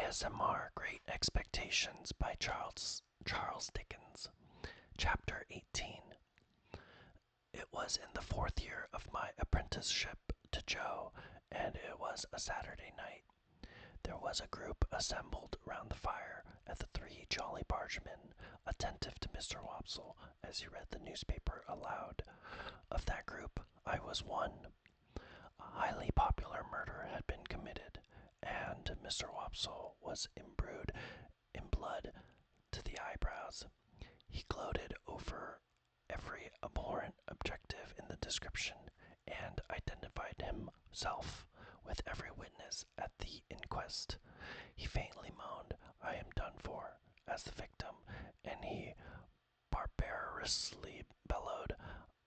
ASMR Great Expectations by Charles Dickens. Chapter 18. It was in the 4th year of my apprenticeship to Joe, and it was a Saturday night. There was a group assembled round the fire, and the 3 jolly bargemen, attentive to Mr. Wopsle as he read the newspaper aloud. Of that group, I was one. A highly popular murder had been committed, and Mr. Wopsle was imbrued in blood to the eyebrows. He gloated over every abhorrent objective in the description, and identified himself with every witness at the inquest. He faintly moaned, "I am done for," as the victim, and he barbarously bellowed,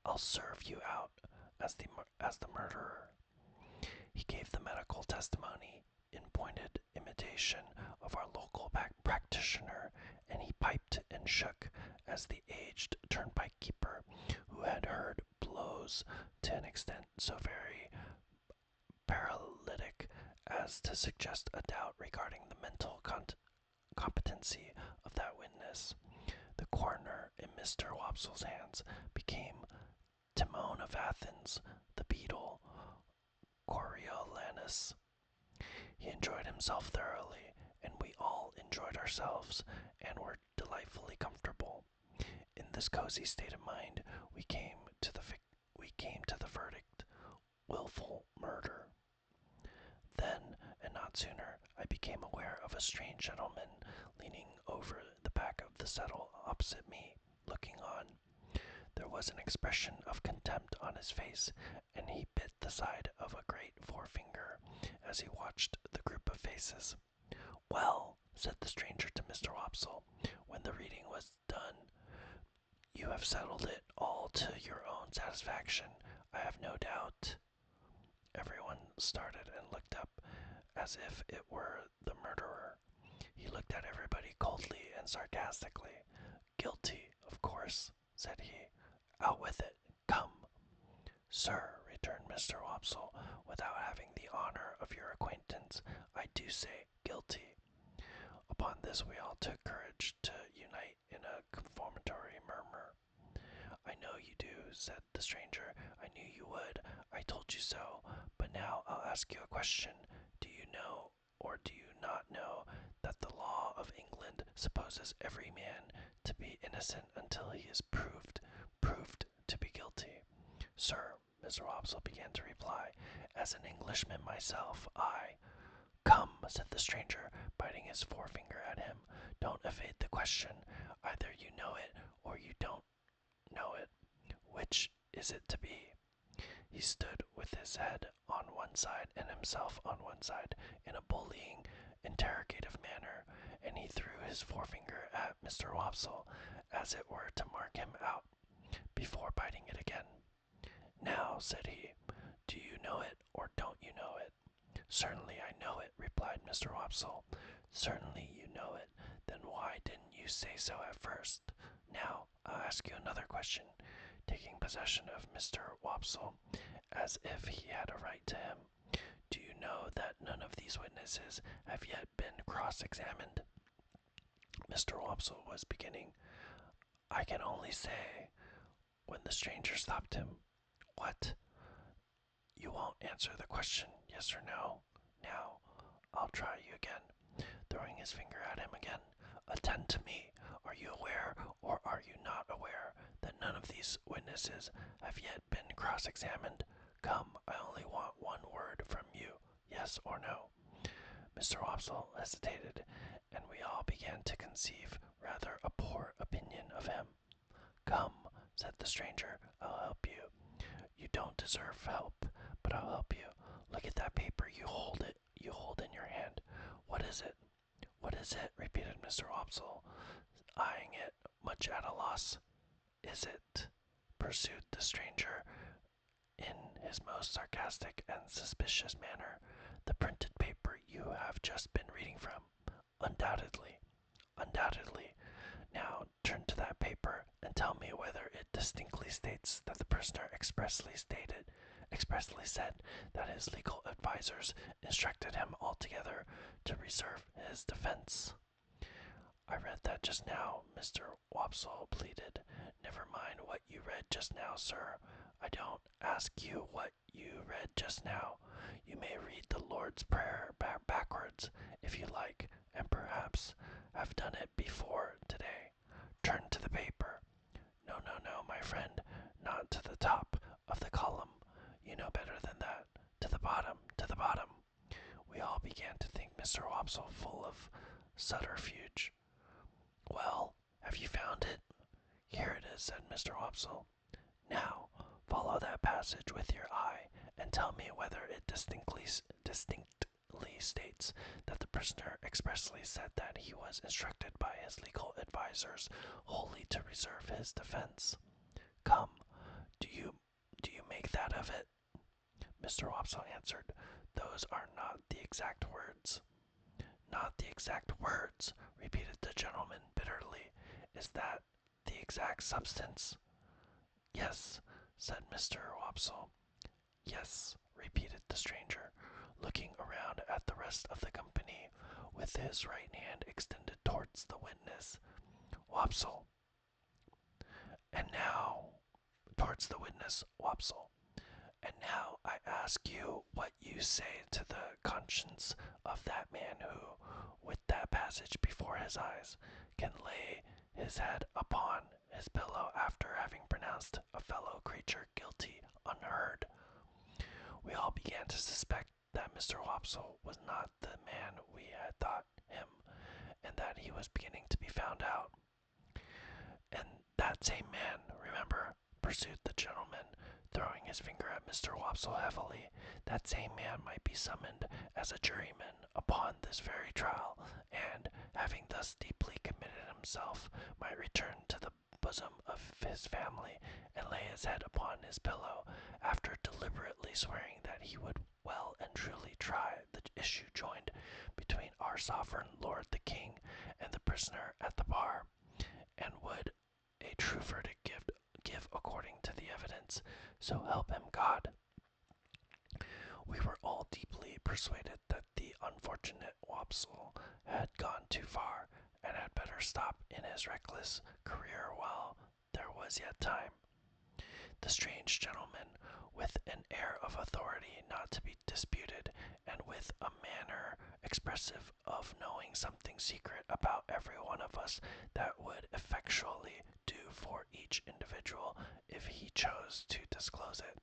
"I'll serve you out," as the murderer. He gave the medical testimony in pointed imitation of our local practitioner, and he piped and shook as the aged turnpike keeper, who had heard blows to an extent so very paralytic as to suggest a doubt regarding the mental competency of that witness. The coroner, in Mr. Wopsle's hands, became Timon of Athens, the beetle, Coriolanus. He enjoyed himself thoroughly, and we all enjoyed ourselves, and were delightfully comfortable. In this cozy state of mind, we came to the verdict: willful murder. Then, and not sooner, I became aware of a strange gentleman leaning over the back of the settle opposite me, looking on. There was an expression of contempt on his face, and he bit the side of a great forefinger as he watched the group of faces. "Well," said the stranger to Mr. Wopsle, when the reading was done, "you have settled it all to your own satisfaction, I have no doubt." Everyone started and looked up, as if it were the murderer. He looked at everybody coldly and sarcastically. "Guilty, of course," said he. "Out with it. Come." "Sir," returned Mr. Wopsle, "without having the honor of your acquaintance, I do say guilty." Upon this we all took courage to unite in a confirmatory murmur. "I know you do," said the stranger. "I knew you would. I told you so. But now I'll ask you a question. Do you know, or do you not know, that the law of England supposes every man to be innocent until he is proved to be guilty?" "Sir," Mr. Wopsle began to reply, "as an Englishman myself, I—" "Come," said the stranger, biting his forefinger at him, "don't evade the question. Either you know it, or you don't know it. Which is it to be?" He stood with his head on one side and himself on one side, in a bullying, interrogative manner, and he threw his forefinger at Mr. Wopsle, as it were to mark him out, before biting it again. "Now," said he, "do you know it, or don't you know it?" "Certainly I know it," replied Mr. Wopsle. "Certainly you know it. Then why didn't you say so at first? Now, I'll ask you another question," taking possession of Mr. Wopsle, as if he had a right to him. "Do you know that none of these witnesses have yet been cross-examined?" Mr. Wopsle was beginning. "I can only say," when the stranger stopped him. "What? You won't answer the question, yes or no? Now, I'll try you again," throwing his finger at him again. "Attend to me. Are you aware, or are you not aware, that none of these witnesses have yet been cross-examined? Come, I only want one word from you, yes or no." Mr. Wopsle hesitated, and we all began to conceive rather a poor opinion of him. "Come," said the stranger, "I'll help you. You don't deserve help, but I'll help you. Look at that paper you hold in your hand. What is it?" "What is it?" repeated Mr. Wopsle, eyeing it, much at a loss. "Is it," pursued the stranger, in his most sarcastic and suspicious manner, "the printed paper you have just been reading from?" "Undoubtedly." "Undoubtedly. Now turn to that paper, and tell me whether it distinctly states that the prisoner expressly stated, expressly said that his legal advisers instructed him altogether to reserve his defense. I read that just now, Mr. Wopsle pleaded. Never mind what you read just now, sir. I don't ask you what you read just now. You may read the Lord's Prayer backwards, if you like, and perhaps have done it before today. Turn to the paper. No, no, no, my friend, not to the top of the column. You know better than that. To the bottom, to the bottom. We all began to think Mr. Wopsle full of subterfuge. Well, have you found it? Here it is, said Mr. Wopsle. Now, follow that passage with your eye, and tell me whether it distinctly states that the prisoner expressly said that he was instructed by his legal advisers wholly to reserve his defense. Come, do you make that of it? Mr. Wopsle answered, Those are not the exact words. Not the exact words, repeated the gentleman bitterly. Is that the exact substance? Yes, said Mr. Wopsle. Yes, repeated the stranger, looking around at the rest of the company, with his right hand extended towards the witness. Wopsle. And now, towards the witness, Wopsle. And now I ask you what you say to the conscience of that man who, with that passage before his eyes, can lay his head upon his pillow after having pronounced a fellow creature guilty unheard. We all began to suspect that Mr. Wopsle was not the man we had thought him, and that he was beginning to be found out. And that same man, remember, pursued the gentleman, throwing his finger at Mr. Wopsle heavily, that same man might be summoned as a juryman upon this very trial, and, having thus deeply committed himself, might return to the bosom of his family and lay his head upon his pillow, after deliberately swearing that he would well and truly try the issue joined between our sovereign lord the king and the prisoner at the bar, and would a true verdict give according to the evidence, so help him God. We were all deeply persuaded that the unfortunate Wopsle had gone too far, and had better stop in his reckless career while there was yet time. The strange gentleman, with an air of authority not to be disputed, and with a manner expressive of knowing something secret about every one of us that would effectually do for each individual if he chose to disclose it,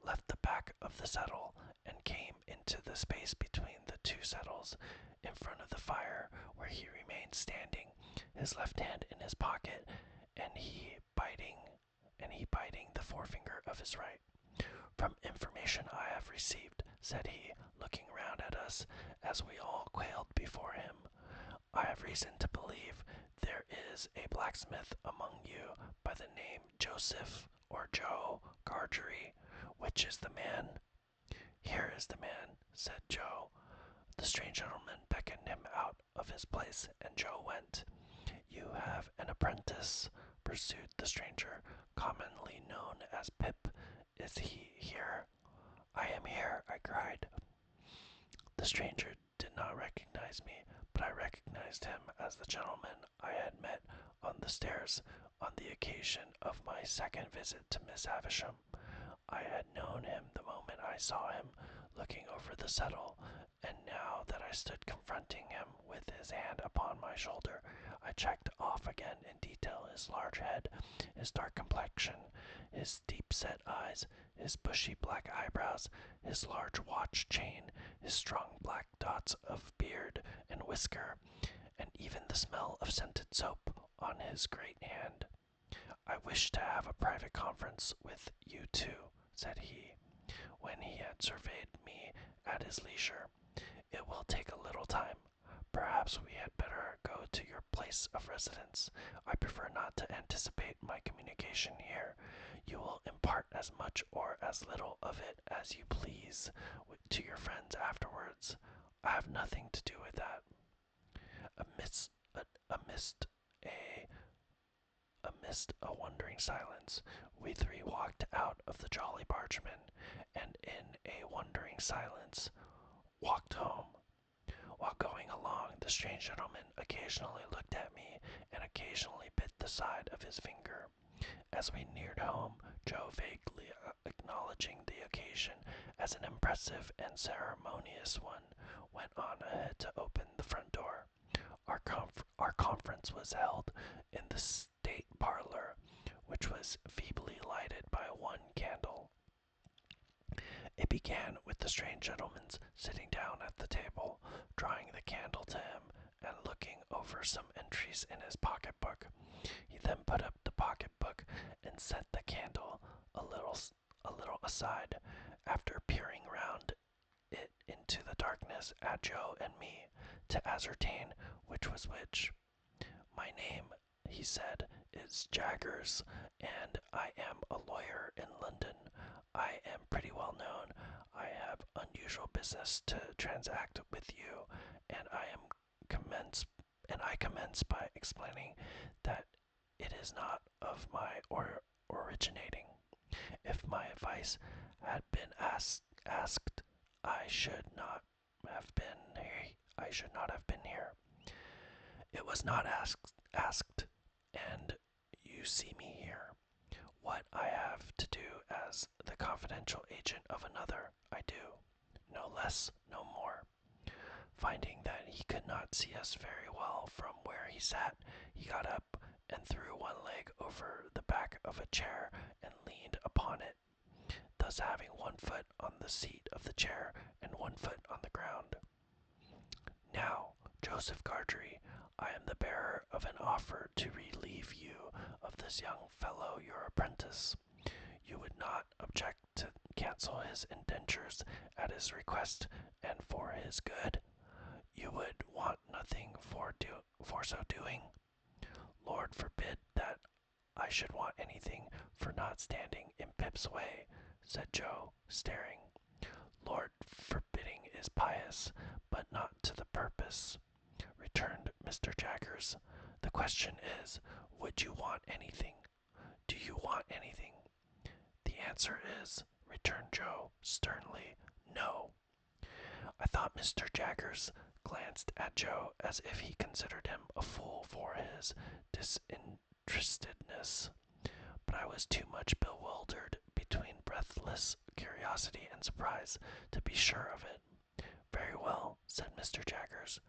left the back of the settle and came into the space between the two settles in front of the fire, where he remained standing, his left hand in his pocket, and he biting the forefinger of his right. From information I have received, said he, looking round at us, as we all quailed before him, I have reason to believe there is a blacksmith among you by the name Joseph or Joe Gargery. Which is the man? Here is the man, said Joe. The strange gentleman beckoned him out of his place, and Joe went. You have an apprentice, pursued the stranger, commonly known as Pip. Is he here? I am here, I cried. The stranger did not recognize me, but I recognized him as the gentleman I had met on the stairs on the occasion of my second visit to Miss Havisham. I had known him the moment I saw him looking over the settle, and now that I stood confronting him with his hand upon my shoulder, I checked off again in detail his large head, his dark complexion, his deep-set eyes, his bushy black eyebrows, his large watch chain, his strong black dots of beard and whisker, and even the smell of scented soap on his great hand. I wish to have a private conference with you two, said he, when he had surveyed me at his leisure. It will take a little time. Perhaps we had better go to your place of residence. I prefer not to anticipate my communication here. You will impart as much or as little of it as you please to your friends afterwards. I have nothing to do with that. Amidst a wondering silence, we three walked out of the Jolly Bargeman, and in a wondering silence walked home. While going along, the strange gentleman occasionally looked at me and occasionally bit the side of his finger. As we neared home, Joe, vaguely acknowledging the occasion as an impressive and ceremonious one, went on ahead to open the front door. Our conference was held in the state parlor, which was feebly lighted by one candle. It began with the strange gentleman's sitting down at the table, drawing the candle to him, and looking over some entries in his pocketbook. He then put up the pocketbook and set the candle a little aside, after peering round it into the darkness at Joe and me to ascertain which was which. "My name," he said, "is Jaggers, and I am a lawyer in London. I am pretty well known. I have unusual business to transact with you, and I commence by explaining that it is not of my originating. If my advice had been asked, I should not have been here. It was not asked, and you see me here. What I have to do as the confidential agent of another, I do. No less, no more." Finding that he could not see us very well from where he sat, he got up and threw one leg over the back of a chair and leaned upon it, thus having one foot on the seat of the chair and one foot on the ground. "Now, Joseph Gargery, I am the bearer of an offer to relieve you of this young fellow your apprentice. You would not object to cancel his indentures at his request and for his good? You would want nothing for so doing?" "Lord forbid that I should want anything for not standing in Pip's way," said Joe, staring. "Lord forbidding is pious, but not to the purpose," returned Mr. Jaggers. "The question is, would you want anything? Do you want anything?" "The answer is," returned Joe, sternly, "no." I thought Mr. Jaggers glanced at Joe as if he considered him a fool for his disinterestedness, but I was too much bewildered between breathless curiosity and surprise to be sure of it. "Very well," said Mr. Jaggers.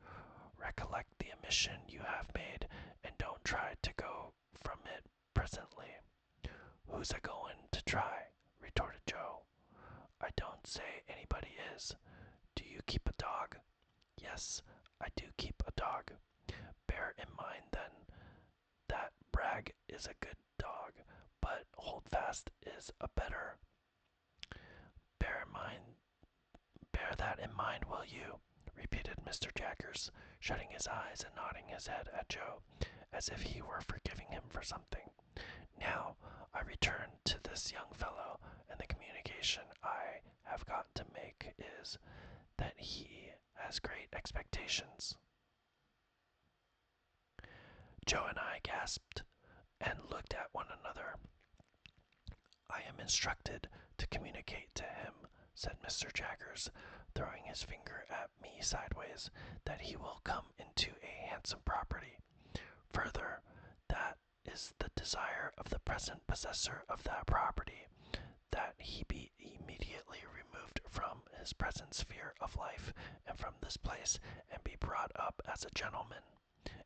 "Recollect the omission you have made, and don't try to go from it presently." "Who's a-goin' to try?" retorted Joe. "I don't say anybody is. Do you keep a dog?" "Yes, I do keep a dog." "Bear in mind, then, that Bragg is a good dog, but Holdfast is a better. Bear that in mind, will you?" repeated Mr. Jaggers, shutting his eyes and nodding his head at Joe, as if he were forgiving him for something. "Now, I return to this young fellow, and the communication I have got to make is, that he has great expectations." Joe and I gasped and looked at one another. "I am instructed to communicate to him," said Mr. Jaggers, throwing his finger at me sideways, "that he will come into a handsome property. Further, that is the desire of the present possessor of that property, that he be immediately removed from his present sphere of life and from this place, and be brought up as a gentleman.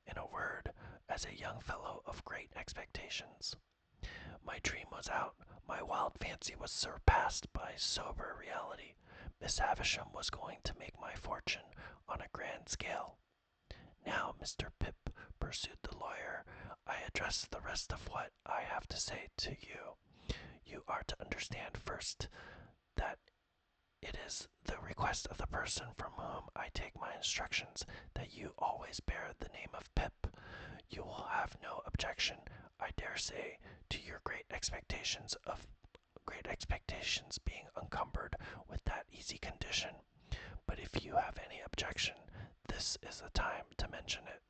In a word, as a young fellow of great expectations." My dream was out. My wild fancy was surpassed by sober reality. Miss Havisham was going to make my fortune on a grand scale. "Now, Mr. Pip," pursued the lawyer, "I address the rest of what I have to say to you. You are to understand first that it is the request of the person from whom I take my instructions that you always bear the name of Pip. You will have no objection, I dare say, to your great expectations being encumbered with that easy condition. But if you have any objection, this is the time to mention it.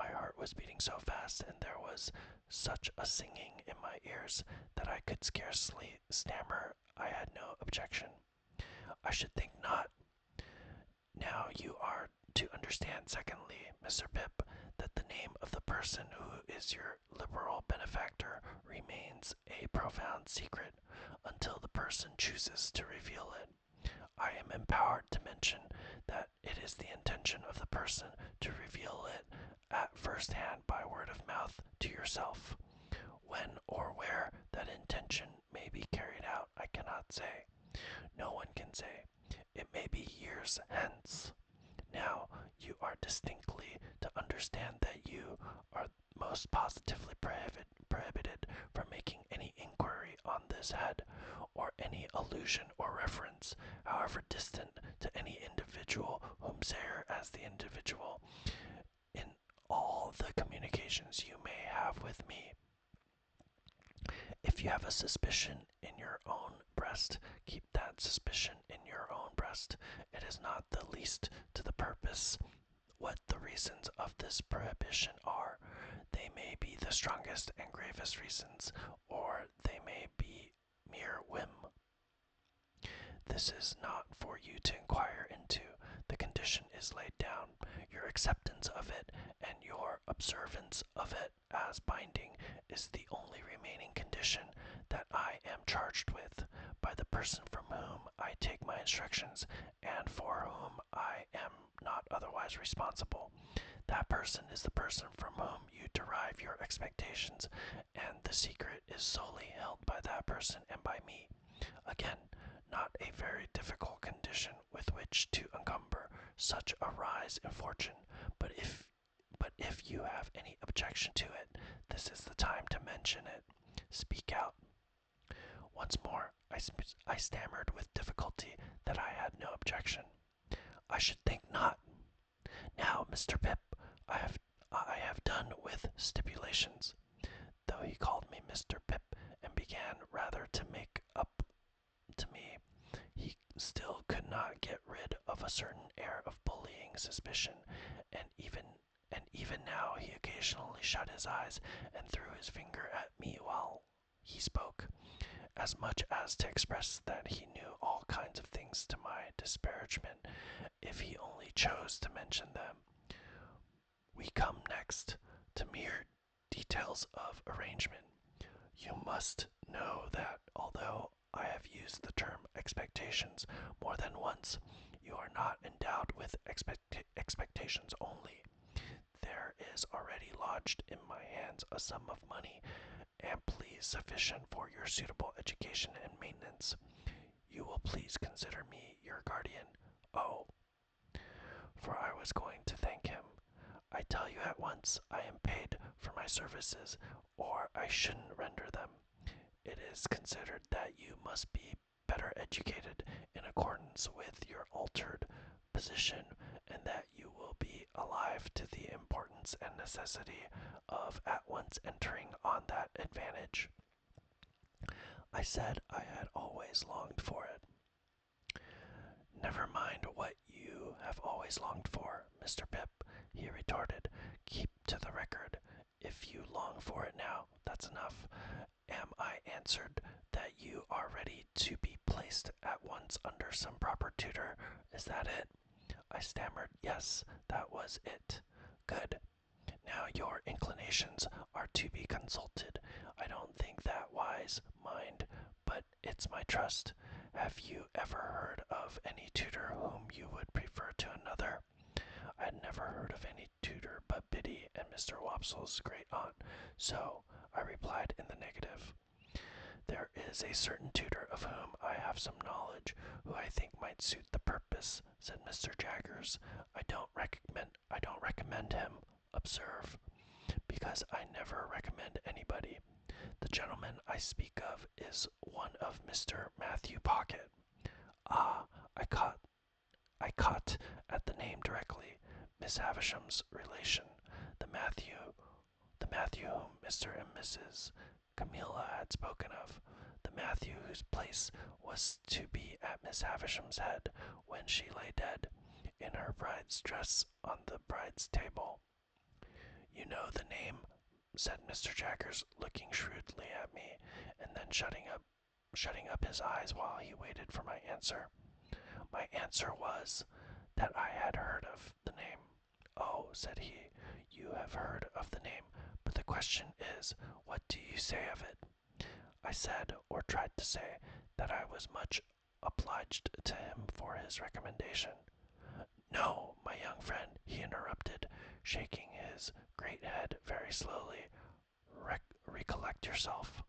My heart was beating so fast, and there was such a singing in my ears that I could scarcely stammer. I had no objection. I should think not. Now you are to understand, secondly, Mr. Pip, that the name of the person who is your liberal benefactor remains a profound secret until the person chooses to reveal it. I am empowered to mention that it is the intention of the person to reveal it at first hand by word of mouth to yourself. When or where that intention may be carried out, I cannot say. No one can say. It may be years hence. Now you are distinctly to understand that you are most positively prohibited from making any inquiry on this head, or any allusion or reference, however distant, to any individual whomsoever as the individual, in all the communications you may have with me. If you have a suspicion in your own breast, keep that suspicion in your own breast. It is not the least to the purpose what the reasons of this prohibition are. They may be the strongest and gravest reasons, or they may be mere whim. This is not for you to inquire into. The condition is laid down. Your acceptance of it and your observance of it as binding is the only remaining condition that I am charged with by the person from whom I take my instructions and for whom I am not otherwise responsible. That person is the person from whom you derive your expectations, and the secret is solely held by that person and by me. Again, not a very difficult condition with which to encumber such a rise in fortune, but if you have any objection to it, this is the time to mention it. Speak out. Once more, I stammered with difficulty that I had no objection. I should think not. Now, Mr. Pip, I have done with stipulations. Though he called me Mr. Pip and began rather to make up to me, he still could not get rid of a certain air of bullying suspicion, and even now he occasionally shut his eyes and threw his finger at me while he spoke, as much as to express that he knew all kinds of things to my disparagement, if he only chose to mention them. We come next to mere details of arrangement. You must know that although I have used the term expectations more than once, you are not endowed with expectations only. There is already lodged in my hands a sum of money amply sufficient for your suitable education and maintenance. You will please consider me your guardian. Oh, for I was going to thank him. I tell you at once, I am paid for my services, or I shouldn't render them. It is considered that you must be better educated in accordance with your altered position, and that you will be alive to the importance and necessity of at once entering on that advantage. I said I had always longed for it. Never mind what you have always longed for, Mr. Pip, he retorted. Keep to the record. If you long for it now, that's enough. Am I answered that you are ready to be placed at once under some proper tutor? Is that it? I stammered, yes, that was it. Good. Now your inclinations are to be consulted. I don't think that wise, mind, but it's my trust. Have you ever heard of any tutor whom you would prefer to another? I had never heard of any tutor but Biddy and Mr. Wopsle's great aunt, so I replied in the negative. There is a certain tutor of whom I have some knowledge, who I think might suit the purpose, said Mr. Jaggers. I don't recommend him, observe, because I never recommend anybody. The gentleman I speak of is one of Mr. Matthew Pocket. Ah, I caught at the name directly. Miss Havisham's relation, the Matthew whom Mr. and Mrs. Camilla had spoken of, the Matthew whose place was to be at Miss Havisham's head when she lay dead, in her bride's dress on the bride's table. You know the name, said Mr. Jaggers, looking shrewdly at me, and then shutting up his eyes while he waited for my answer. My answer was that I had heard of the name. Oh, said he, you have heard of the name, but the question is, what do you say of it? I said, or tried to say, that I was much obliged to him for his recommendation. No, my young friend, he interrupted, shaking his great head very slowly. Recollect yourself.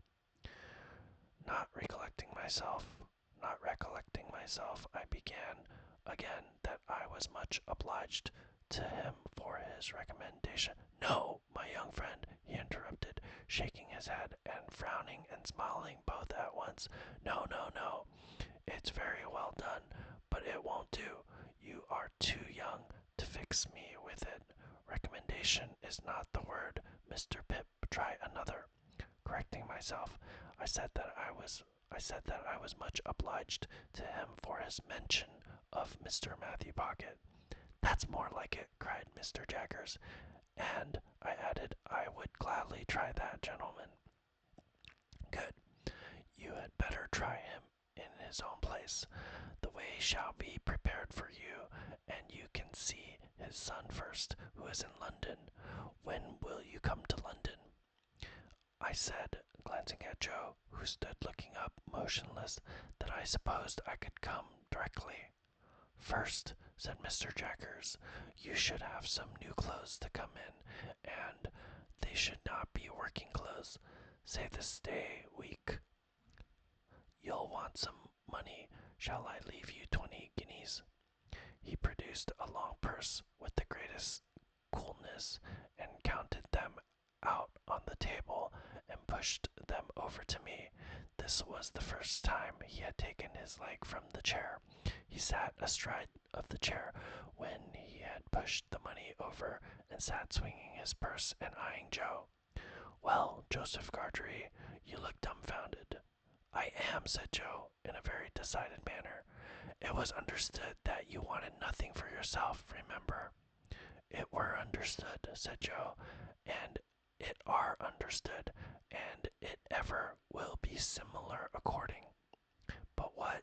Not recollecting myself, not recollecting myself, I began again that I was much obliged to him for his recommendation. No, my young friend, he interrupted, shaking his head and frowning and smiling both at once. No, no, no. It's very well done, but it won't do. You are too young to fix me with it. Recommendation is not the word. Mr. Pip, try another. Correcting myself, I said that I was much obliged to him for his mention of Mr. Matthew Pocket. That's more like it, cried Mr. Jaggers, and I added I would gladly try that, gentleman. Good. You had better try him in his own place. The way shall be prepared for you, and you can see his son first, who is in London. When will you come to London? I said, glancing at Joe, who stood looking up motionless, that I supposed I could come directly. First, said Mr. Jaggers, you should have some new clothes to come in, and they should not be working clothes. Say this day week. You'll want some money. Shall I leave you 20 guineas? He produced a long purse with the greatest coolness and counted them out on the table and pushed them over to me. This was the first time he had taken his leg from the chair. He sat astride of the chair when he had pushed the money over and sat swinging his purse and eyeing Joe. Well, Joseph Gargery, you look dumbfounded. I am, said Joe, in a very decided manner. It was understood that you wanted nothing for yourself, remember. It were understood, said Joe, and it are understood, and it ever will be similar according. But what,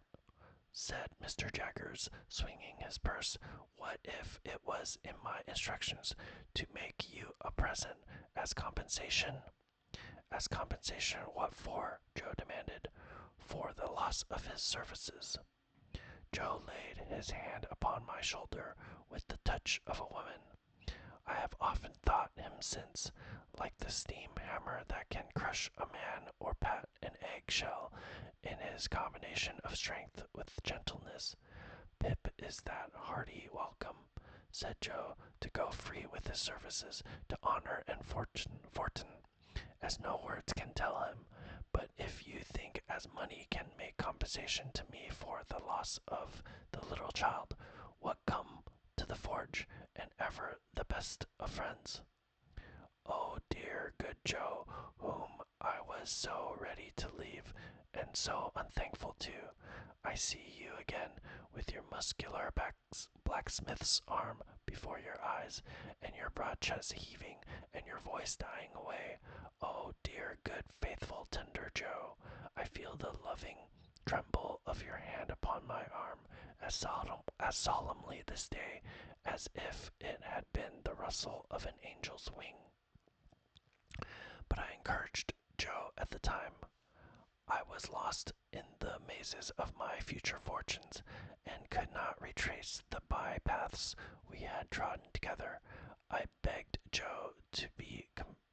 said Mr. Jaggers, swinging his purse, what if it was in my instructions to make you a present as compensation? As compensation what for? Joe demanded. For the loss of his services. Joe laid his hand upon my shoulder with the touch of a woman. I have often thought him since like the steam hammer that can crush a man or pat an egg-shell in his combination of strength with gentleness. Pip is that hearty welcome, said Joe, to go free with his services to honor and fortune, as no words can tell him. But if you think as money can make compensation to me for the loss of the little child, what come to the forge, and ever the best of friends? Oh dear good Joe, whom I was so ready to leave, and so unthankful too, I see you again with your muscular blacksmith's arm before your eyes, and your broad chest heaving, and your voice dying away. Oh dear good faithful tender Joe, I feel the loving tremble of your hand upon my arm as solemnly this day as if it had been the rustle of an angel's wing. But I encouraged Joe at the time. I was lost in the mazes of my future fortunes, and could not retrace the by-paths we had trodden together. I begged Joe to be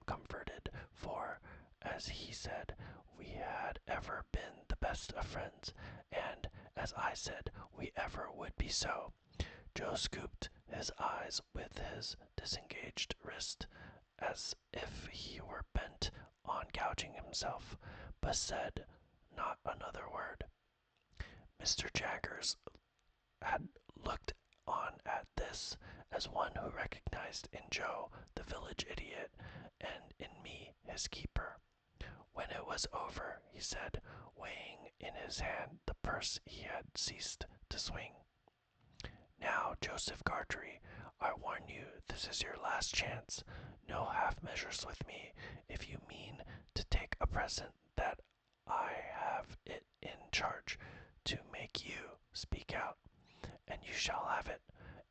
comforted, for, as he said, we had ever been the best of friends, and, as I said, we ever would be so. Joe scooped his eyes with his disengaged wrist, as if he were bent on gouging himself, but said not another word. Mr. Jaggers had looked on at this as one who recognized in Joe the village idiot, and in me his keeper. When it was over, he said, weighing in his hand the purse he had ceased to swing. Now, Joseph Gargery, I warn you this is your last chance. No half measures with me. If you mean to take a present that I have it in charge to make you speak out, and you shall have it.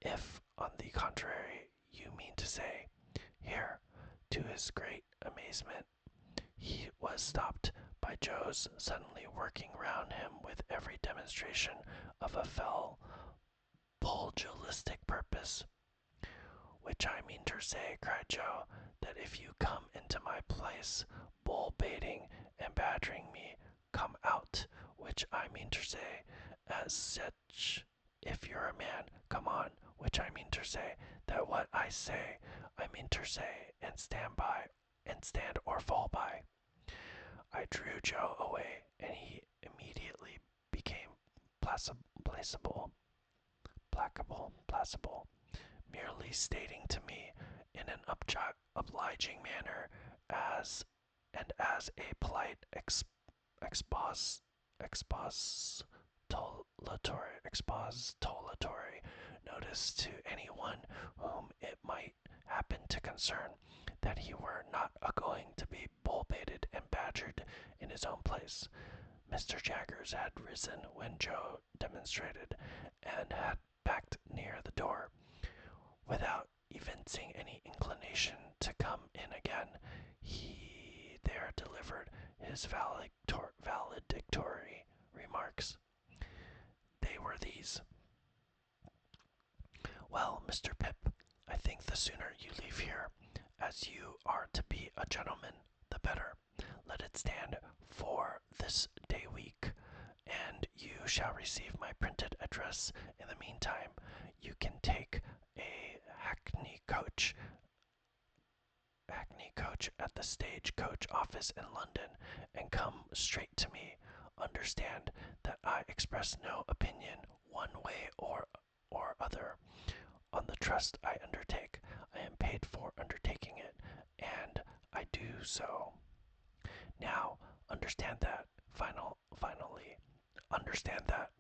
If, on the contrary, you mean to say, here, to his great amazement, he was stopped by Joe's suddenly working round him with every demonstration of a fell pugilistic purpose. Which I mean to say, cried Joe, that if you come into my place, bull baiting and badgering me, come out. Which I mean to say, as such, if you're a man, come on. Which I mean to say, that what I say, I mean to say, and stand by, and stand or fall by. I drew Joe away, and he immediately became placable, merely stating to me in an obliging manner, as a polite expository notice to anyone whom it might happen to concern, that he were not a-going to be bull-baited and badgered in his own place. Mr. Jaggers had risen when Joe demonstrated, and had backed near the door. Without evincing any inclination to come in again, he there delivered his valedictory remarks. They were these. Well, Mr. Pip, I think the sooner you leave here, as you are to be a gentleman, the better. Let it stand for this day week, and you shall receive my printed address. In the meantime, you can take a hackney coach at the stage-coach office in London and come straight to me. Understand that I express no opinion one way or other on the trust I undertake. I am paid for undertaking it, and I do so. Now, understand that. Finally, understand that.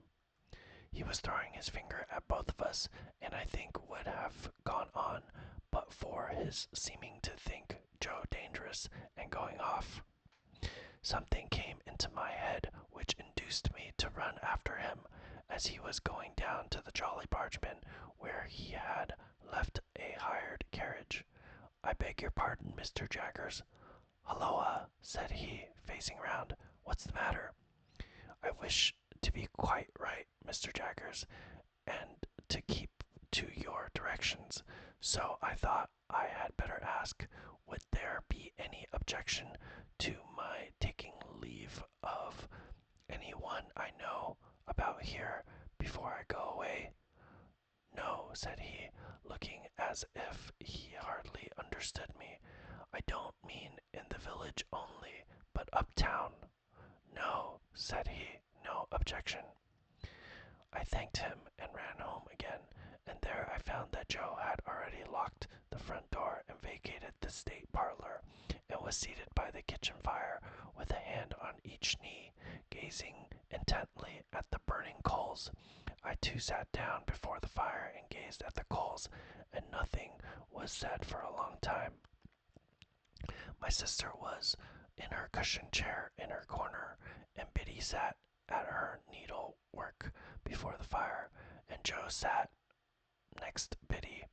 He was throwing his finger at both of us, and I think would have gone on but for his seeming to think Joe dangerous and going off. Something came into my head which induced me to run after him as he was going down to the Jolly Bargeman, where he had left a hired carriage. I beg your pardon, Mr. Jaggers. Halloa, said he, facing round. What's the matter? I wish to be quite right, Mr. Jaggers, and to keep to your directions, so I thought I had better ask, would there be any objection to my taking leave of anyone I know about here before I go away? No, said he, looking as if he hardly understood me. I don't mean in the village only, but uptown. No, said he, no objection. I thanked him and ran home again, and there I found that Joe had already locked the front door and vacated the state parlor, and was seated by the kitchen fire with a hand on each knee, gazing intently at the burning coals. I too sat down before the fire and gazed at the coals, and nothing was said for a long time. My sister was in her cushioned chair in her corner, and Biddy sat at her needlework before the fire, and Joe sat next Biddy,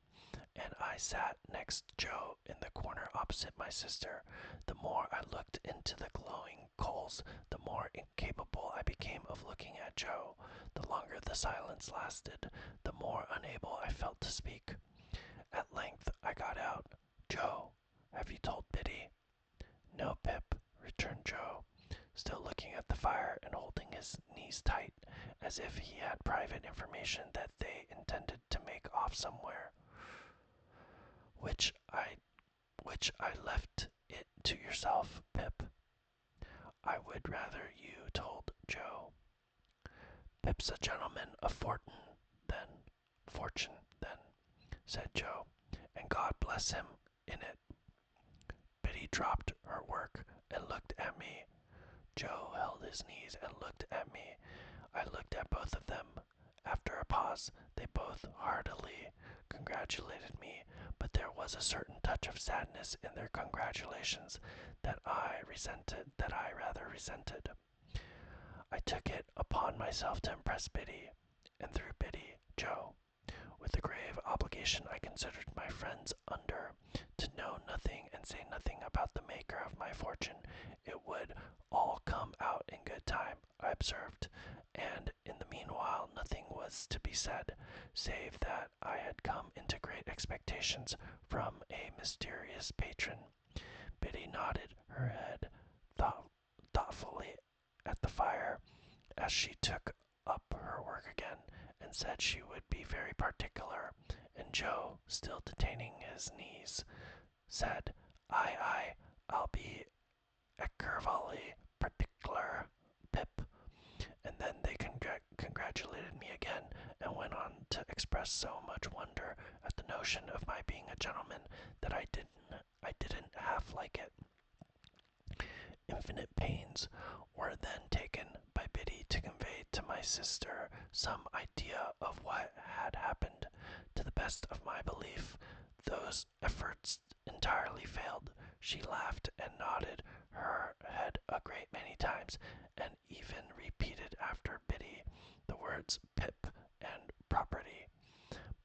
and I sat next Joe in the corner opposite my sister. The more I looked into the glowing coals, the more incapable I became of looking at Joe. The longer the silence lasted, the more unable I felt to speak. At length I got out, Joe, have you told Biddy? No, Pip, returned Joe, still looking at the fire and holding his knees tight, as if he had private information that they intended to make off somewhere. Which I left it to yourself, Pip. I would rather you told Joe. Pip's a gentleman of fortune, then, said Joe, and God bless him in it. Biddy dropped her work and looked at me. Joe held his knees and looked at me. I looked at both of them. After a pause, they both heartily congratulated me, but there was a certain touch of sadness in their congratulations that I rather resented. I took it upon myself to impress Biddy, and through Biddy, Joe, with the grave obligation I considered my friends under, to know nothing and say nothing about the maker of my fortune. It would all come out in good time, I observed, and in the meanwhile nothing was to be said, save that I had come into great expectations from a mysterious patron. Biddy nodded her head thoughtfully at the fire as she took up her work again, and said she would be very particular, and Joe, still detaining his knees, said, Aye, I'll be eckervally particular, Pip. And then they congratulated me again, and went on to express so much wonder at the notion of my being a gentleman that I didn't half like it. Infinite pains were then taken by Biddy to convey to my sister some idea of what had happened. To the best of my belief, those efforts entirely failed. She laughed and nodded her head a great many times, and even repeated after Biddy the words pip and property.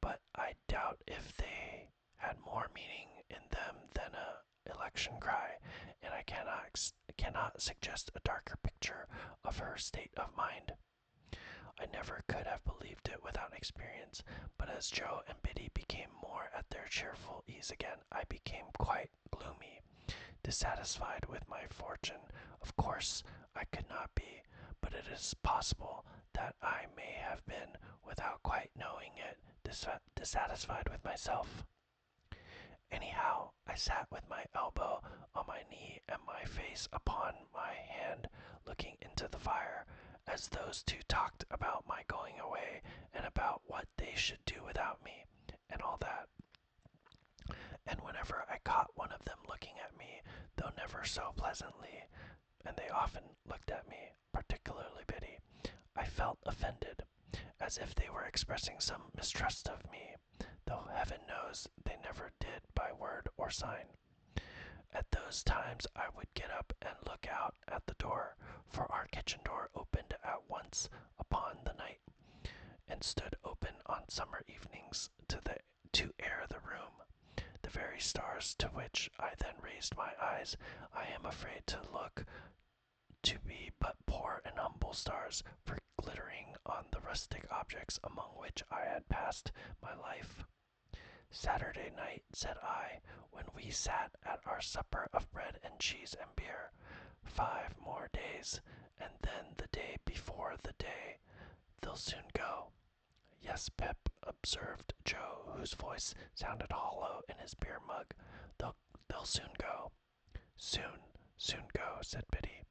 But I doubt if they had more meaning in them than a election cry, and I cannot suggest a darker picture of her state of mind. I never could have believed it without experience, but as Joe and Biddy became more at their cheerful ease again, I became quite gloomy, dissatisfied with my fortune. Of course, I could not be, but it is possible that I may have been, without quite knowing it, dissatisfied with myself. Anyhow, I sat with my elbow on my knee and my face upon my hand, looking into the fire, as those two talked about my going away, and about what they should do without me, and all that. And whenever I caught one of them looking at me, though never so pleasantly, and they often looked at me, particularly Biddy, I felt offended, as if they were expressing some mistrust of me, though heaven knows they never did by word or sign. At those times I would get up and look out at the door, for our kitchen door opened at once upon the night, and stood open on summer evenings to air the room. The very stars to which I then raised my eyes, I am afraid to look to be but poor and humble stars, for glittering on the rustic objects among which I had passed my life. Saturday night, said I, when we sat at our supper of bread and cheese and beer. 5 more days, and then the day before the day. They'll soon go. Yes, Pip, observed Joe, whose voice sounded hollow in his beer mug. They'll soon go. Soon go, said Biddy.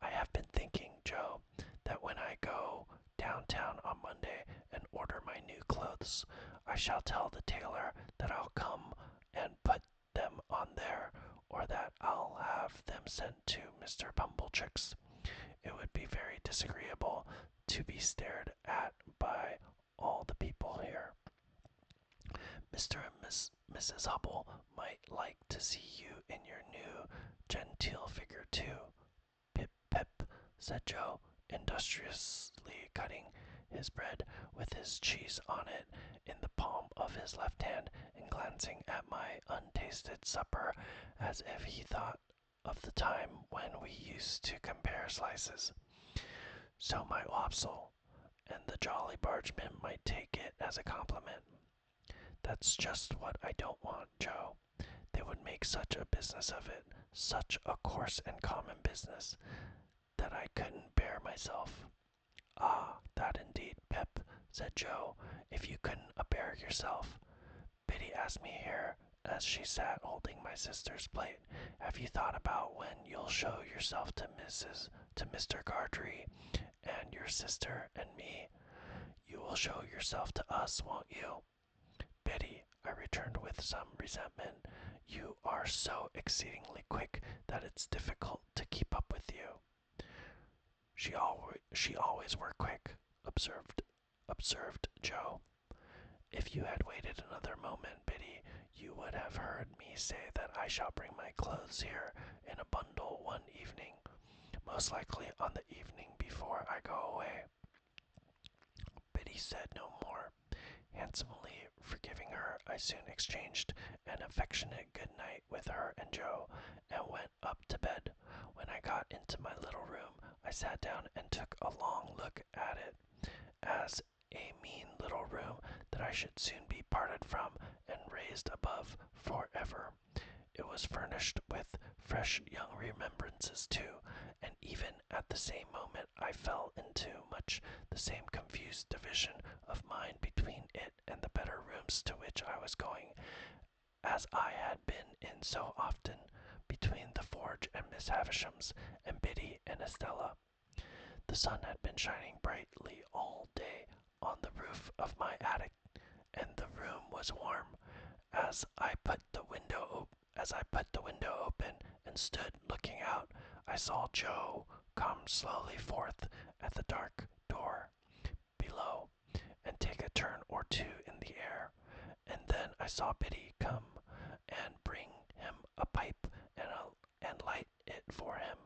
I have been thinking, Joe, that when I go downtown on Monday and order my new clothes, I shall tell the tailor that I'll come and put them on there, or that I'll have them sent to Mr. Pumblechick's. It would be very disagreeable to be stared at by all the people here. Mr. and Mrs. Hubble might like to see you in your new genteel figure too. Pip, Pip, said Joe, industriously cutting his bread with his cheese on it in the palm of his left hand, and glancing at my untasted supper as if he thought of the time when we used to compare slices. So my Wopsle and the Jolly Bargeman might take it as a compliment. That's just what I don't want, Joe. They would make such a business of it, such a coarse and common business, that I couldn't bear myself. Ah, that indeed, Pip, said Joe, if you couldn't bear yourself. Biddy asked me here, as she sat holding my sister's plate, have you thought about when you'll show yourself to Mr. Gardry, and your sister and me? You will show yourself to us, won't you? Biddy, I returned with some resentment, you are so exceedingly quick that it's difficult to keep up with you. She always were quick, observed Joe. If you had waited another moment, Biddy, you would have say that I shall bring my clothes here in a bundle one evening, most likely on the evening before I go away. Biddy said no more. Handsomely forgiving her, I soon exchanged an affectionate good night with her and Joe, and went up to bed. When I got into my little room, I sat down and took a long look at it, as a mean little room that I should soon be parted from and raised above forever. It was furnished with fresh young remembrances too, and even at the same moment I fell into much the same confused division of mind between it and the better rooms to which I was going, as I had been in so often between the Forge and Miss Havisham's, and Biddy and Estella. The sun had been shining brightly all day on the roof of my attic, and the room was warm. As I put the window open and stood looking out, I saw Joe come slowly forth at the dark door below and take a turn or two in the air, and then I saw Biddy come and bring him a pipe and light it for him.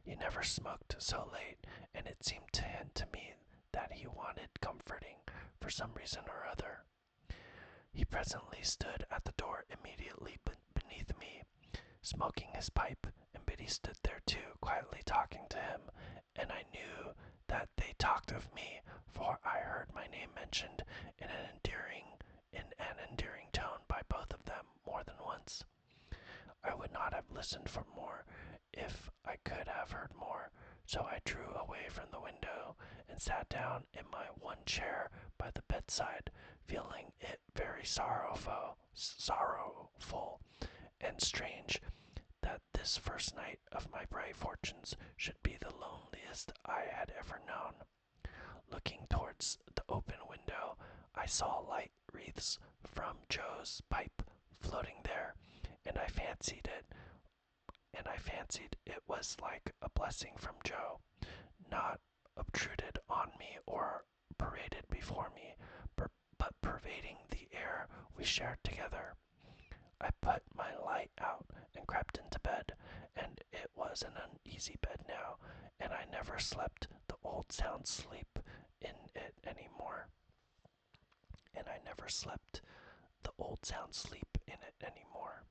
He never smoked so late, and it seemed to hint to me that he wanted comforting for some reason or other. He presently stood at the door immediately beneath me, smoking his pipe, and Biddy stood there too, quietly talking to him, and I knew that they talked of me, for I heard my name mentioned in an endearing tone by both of them more than once. I would not have listened for more if I could have heard more, so I drew away from the window and sat down in my one chair by the bedside, feeling it very sorrowful and strange that this first night of my bright fortunes should be the loneliest I had ever known. Looking towards the open window, I saw light wreaths from Joe's pipe floating there, and I fancied it was like a blessing from Joe, not obtruded on me or paraded before me, but pervading the air we shared together. I put my light out and crept into bed, and it was an uneasy bed now, and I never slept the old sound sleep in it any more. And I never slept the old sound sleep in it any more.